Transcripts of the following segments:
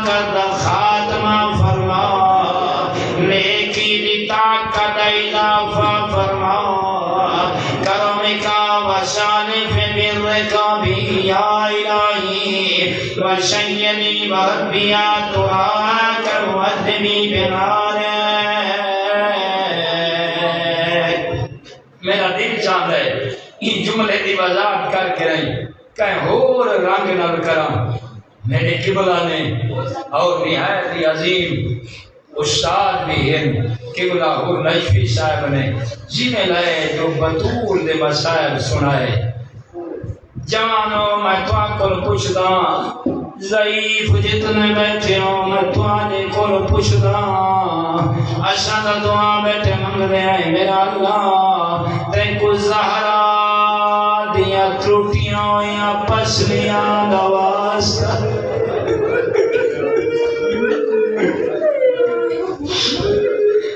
کردہ خاتمہ فرما، نیکی دی طاقت اضافہ فرما، کرم کا وشانف برک بھی یا الہی، وشینی بربیا دعاک وادمی بنارک۔ میرا دل چاہتا ہے یہ جملے دی وضاحت کر کے رہی کہیں اور رنگ نل کرام۔ میرے قبلہ نے اور نہایت عظیم استاد بھی ہیں قبلہ اور نجفی صاحب نے جنہیں لائے جو بطول دے مسائل سنائے۔ جوانو میں تواکل پوچھدا، ضعیف جتنے بیٹھے ہوں میں توانے کل پوچھدا، اشاد دعا بیٹھے منگ رہے ہیں میرا اللہ، تین کو زہرا دیا تروٹیاں یا پسلیاں دواستا۔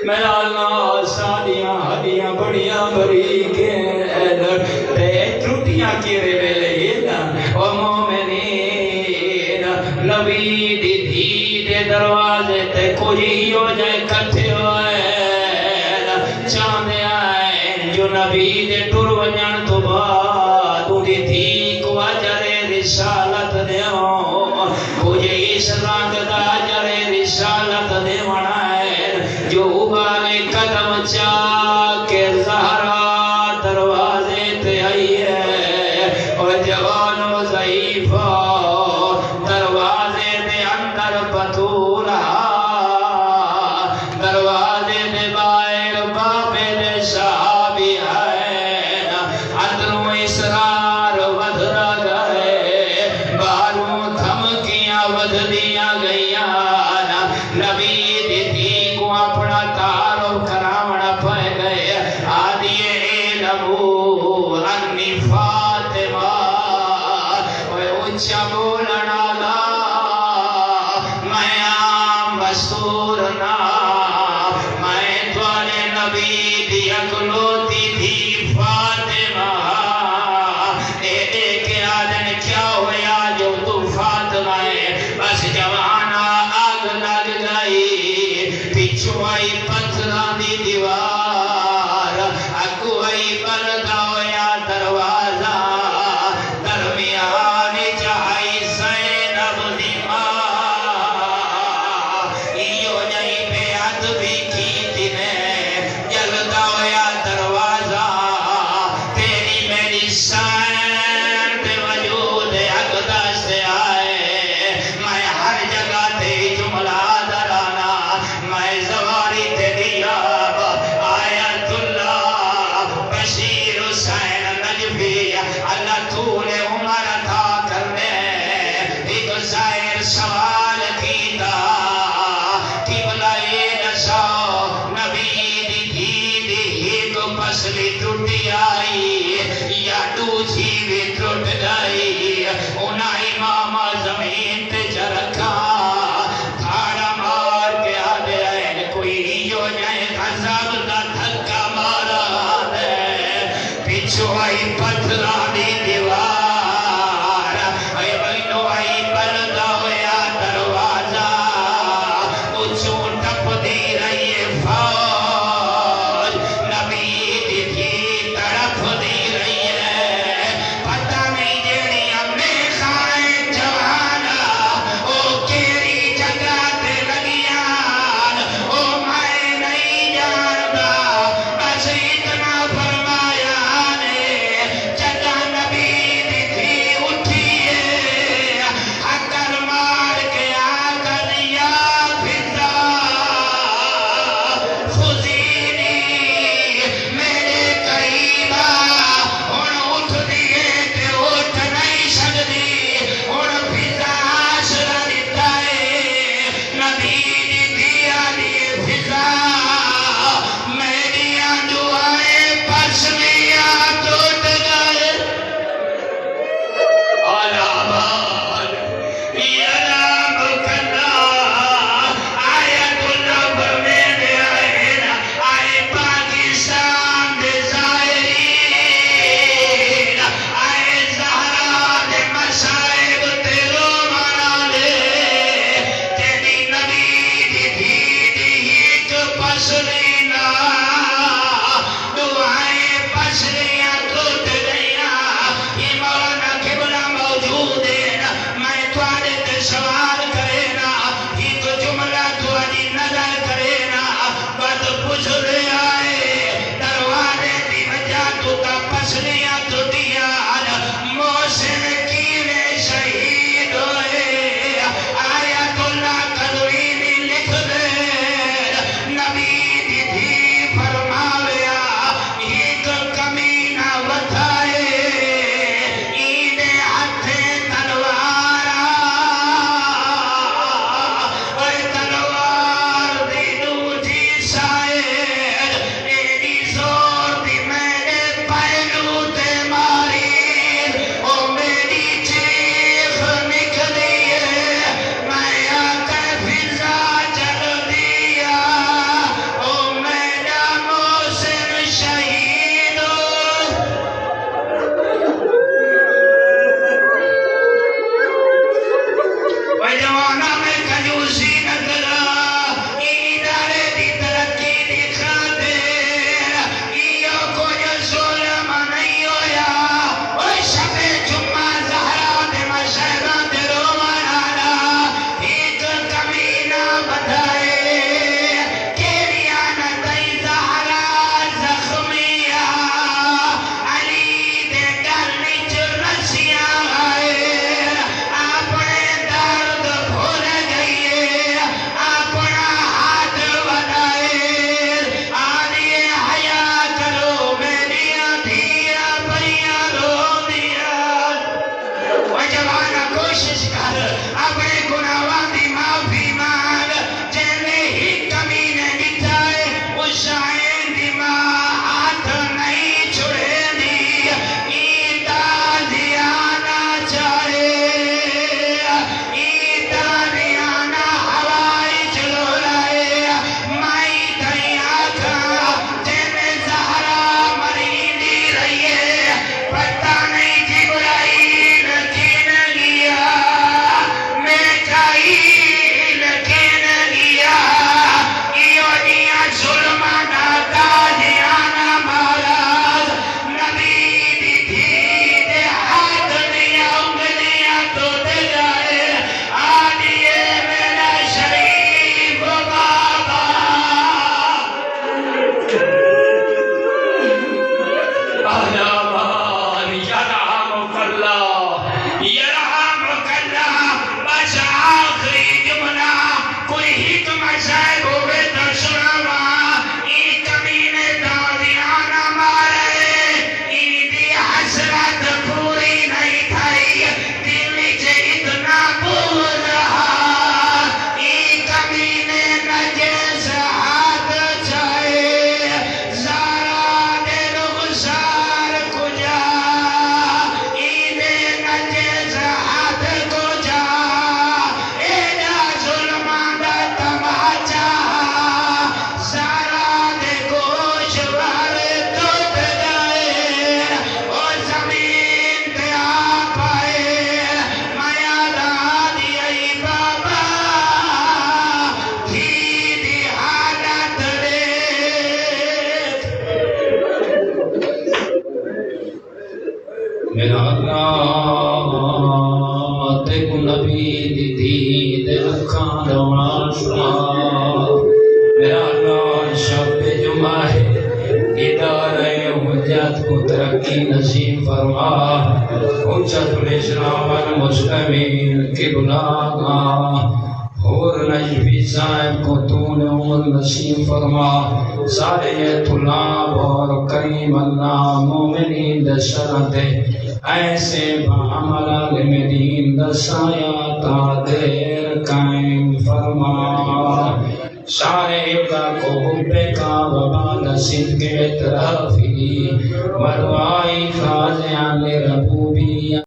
میرا اللہ ساڑیاں ہڈیاں بڑیاں بریکیں تے تروٹیاں کیرے ویلے او مومنین، نبی دی دھی دے دروازے تے کوئی ہو جائے کٹھے ہوئے چاندے آئے جو نبی دے ٹر ونجان تو بعد دی دھی کو اجر رسالت دیوں، کوئی اس رنگ دا اجر رسالت دیوانا ہے جو ابالے قدم چاہ کے زہرا دروازے تے آئی ہے، اور جوان و ضعیفہ دروازے دے اندر بطولہ، دروازے دے باہر بابے دے صحابی آئے، اندروں اسرار ودھرا گئے، باہروں دھمکیاں ودھدیاں گئیاں، نبی دی دھی کو اپنا تعارف کراونا پہ گئے، آدھیے علمو انی فاطمہ، اوے اچھا بولنا لا میں عام بسورنا، میں توارے نبی دی اکلوتی تھی فاطمہ، اے کے آدن کیا ہویا جو تو فاطمہ ہے، بس جوانا آگ لگ گئی، پیچھو آئی پتھران دی دیوار، اگو آئی بردہ ہویا دروازہ، درمیان چاہائی زینب دی ماں، ایو جائی پہ عدبی کی تینے، جلدہ ہویا دروازہ، تیری میری سین پہ وجود اقدس سے آئے، میں ہر جگہ تے جملہ درانا، میں زواری تے اللہ تے کو نبی دی دید اکھاں دوڑا شمار میرا اللہ شب جمعہ ہے ادارہ حجت کو ترقی نصیب فرما حجت الاسلام والمسلمین قبلہ اور نجفی صاحب کو تو نے عمر نصیب فرما سارے طلاب اور کریم اللہ مومنین دشرتے ایسے بعمل عالم دین دسایا تا دیر قائم فرما سارے ابدا کو حبے کا وبا نصیب کے اطرافی مروائی خاضیان ربوبیہ